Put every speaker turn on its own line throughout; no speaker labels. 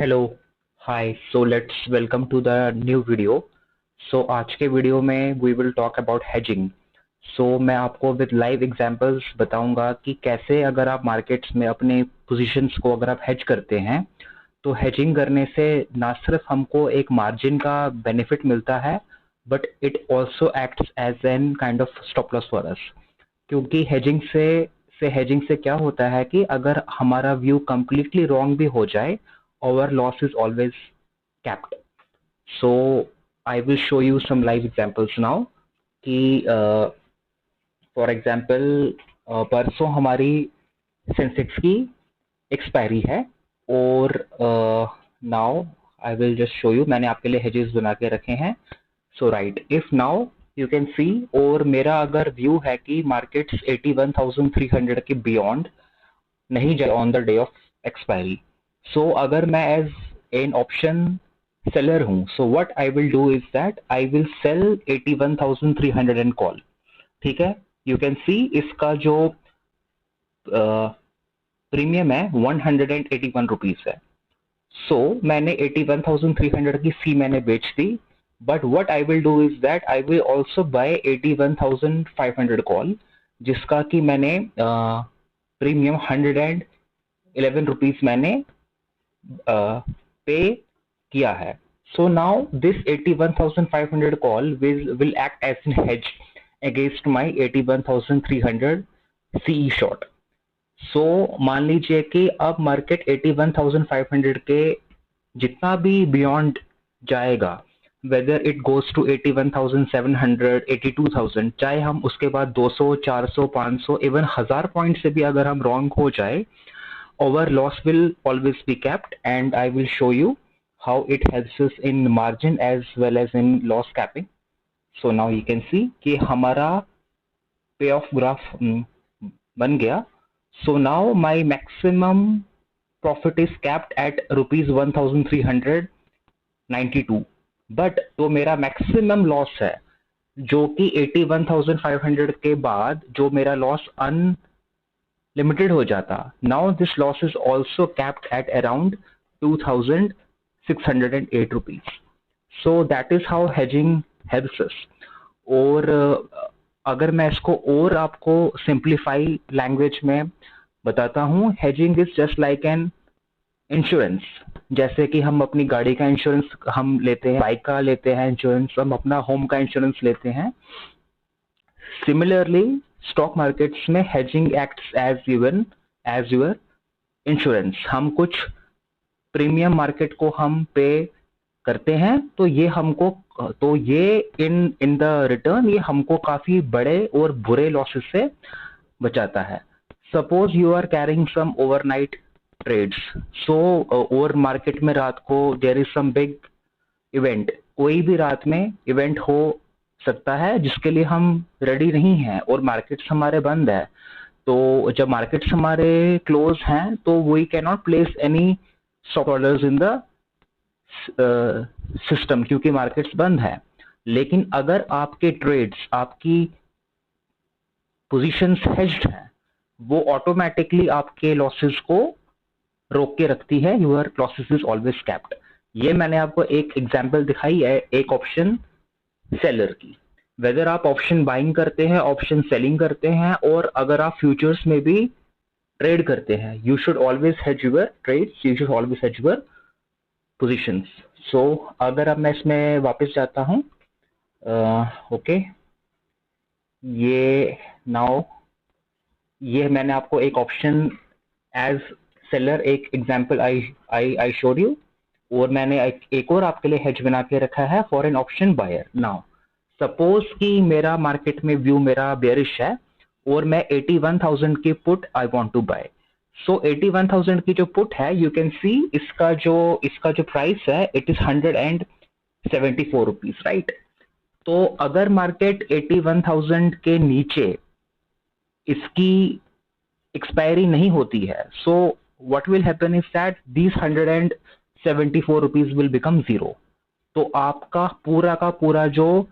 Hello, hi. So let's welcome to the new video. आज के video में we will talk about hedging. मैं आपको विद लाइव एग्जांपल्स बताऊंगा कि कैसे अगर आप मार्केट्स में अपने पोजीशंस को अगर आप हेज करते हैं तो हेजिंग करने से ना सिर्फ हमको एक मार्जिन का बेनिफिट मिलता है, but it also acts as an kind of stop loss for us. क्योंकि हेजिंग से क्या होता है कि अगर हमारा व्यू कंप्लीटली रॉन्ग भी हो जाए, our loss is always capped. So I will show you some live examples now कि फॉर एग्जांपल परसों हमारी सेंसेक्स की एक्सपायरी है और now I will just show you, मैंने आपके लिए हेजेस बना के रखे हैं। So right, if now you can see, और मेरा अगर व्यू है कि मार्केट्स 81,300 के बियॉन्ड नहीं जाए on the day of expiry. अगर मैं एज एन ऑप्शन सेलर हूँ, so what I will do is that I will sell 81,300 and call. ठीक है, यू कैन सी इसका जो प्रीमियम है 181 रुपीज है। मैंने 81,300 की सी मैंने बेच दी, but what I will do is that I will also buy 81,500 call, जिसका कि मैंने प्रीमियम 111 रुपीज मैंने पे किया है। So now this 81,500 call will act as an hedge against my 81,300 CE short. मान लीजिए कि अब मार्केट 81,500 के जितना भी बियॉन्ड जाएगा, वेदर इट गोज टू 81,700, 82,000, चाहे हम उसके बाद 200, 400, 500, इवन 1000 पॉइंट से भी अगर हम रॉन्ग हो जाए, our loss will always be capped, and I will show you how it helps us in margin as well as in loss capping. So now you can see कि हमारा payoff graph बन गया. So now my maximum profit is capped at rupees 1,392, but तो मेरा maximum loss है जो कि 81,500 के बाद जो मेरा loss limited हो जाता. Now this loss is also capped at around 2,608 rupees. So that is how hedging helps us. और अगर मैं इसको और आपको सिंप्लीफाई लैंग्वेज में बताता हूँ, hedging is just like an insurance. जैसे कि हम अपनी गाड़ी का इंश्योरेंस हम लेते हैं, बाइक का लेते हैं इंश्योरेंस, हम अपना होम का इंश्योरेंस लेते हैं। सिमिलरली स्टॉक मार्केट्स में hedging acts as your insurance. हम कुछ प्रीमियम मार्केट को हम पे करते हैं, तो ये इन द रिटर्न ये हमको काफी बड़े और बुरे लॉसेस से बचाता है। Suppose you are carrying some overnight trades, और मार्केट में रात को there is some big event, कोई भी रात में इवेंट हो सकता है जिसके लिए हम रेडी नहीं हैं और मार्केट्स हमारे बंद है। तो जब मार्केट्स हमारे क्लोज हैं तो we can not place any stop orders in the system क्योंकि मार्केट्स बंद है। लेकिन अगर आपके ट्रेड्स, आपकी पोजीशंस हेज्ड हैं, वो ऑटोमेटिकली आपके लॉसेस को रोक के रखती है। Your losses is always capped. ये मैंने आपको एक एग्जांपल दिखाई है एक ऑप्शन सेलर की। वेदर आप ऑप्शन बाइंग करते हैं, ऑप्शन सेलिंग करते हैं, और अगर आप फ्यूचर्स में भी ट्रेड करते हैं, you should always hedge your trades, you should always hedge your positions. अगर अब मैं इसमें वापस जाता हूं, ओके, ये मैंने आपको एक ऑप्शन एज सेलर एक एग्जांपल आई शोड यू, और मैंने एक और आपके लिए हेज बना के रखा है for an option buyer. Now suppose कि मेरा मार्केट में व्यू मेरा बेयरिश है और मैं 81,000 की put I want to buy. 81,000 की जो पुट है, यू कैन सी इसका जो प्राइस है इट इज 174 रुपीज, राइट। तो अगर मार्केट 81,000 के नीचे इसकी एक्सपायरी नहीं होती है, so what will happen is that these 174 rupees will become zero. तो आपका पूरा का पूरा जो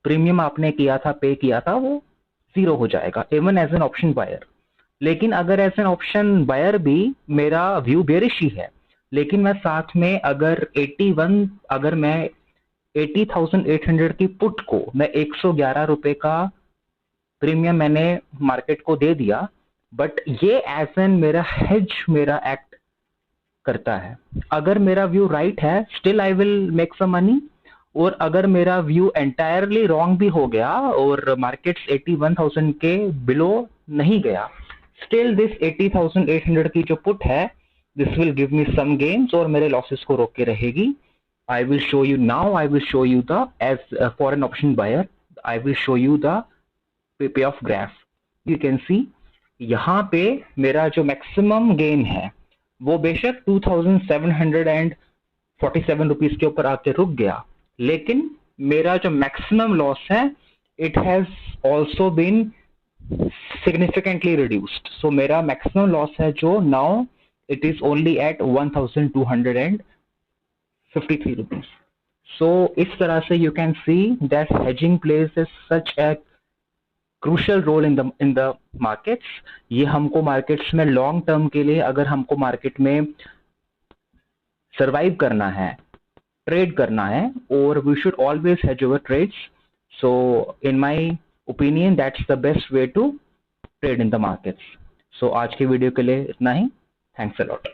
प्रीमियम आपने पे किया था वो जीरो हो जाएगा, even as an option buyer. लेकिन अगर एज एन ऑप्शन बायर भी मेरा व्यू बेरिश ही है, लेकिन मैं साथ में अगर मैं 80,800 की पुट को मैं 111 रुपए का प्रीमियम मैंने मार्केट को दे दिया, बट ये एज एन मेरा हेज मेरा एक्ट करता है। अगर मेरा व्यू राइट है, still I will make some money, और अगर मेरा व्यू एंटायरली रॉन्ग भी हो गया और मार्केट्स 81,000 के बिलो नहीं गया, स्टिल दिस 80,800 की जो पुट है, this will give me some gains और मेरे लॉसेस को रोक के रहेगी। I will show you now. I will show you the as for an option buyer. I will show you the payoff graph. You can see यहाँ पे मेरा जो मैक्सिमम गेन है वो बेशक 2,747 रुपीज के ऊपर आके रुक गया, लेकिन मेरा जो मैक्सिमम लॉस है it has also been significantly reduced. So मेरा मैक्सिमम लॉस है जो now it is only at 1,253 rupees. So इस तरह से you can see that hedging plays such a crucial role in the markets. ये हमको markets में लॉन्ग टर्म के लिए, अगर हमको मार्केट में सरवाइव करना है, ट्रेड करना है, और we should always hedge our trades. So in my opinion that's the best way to trade in the markets. So आज के वीडियो के लिए इतना ही. Thanks a lot.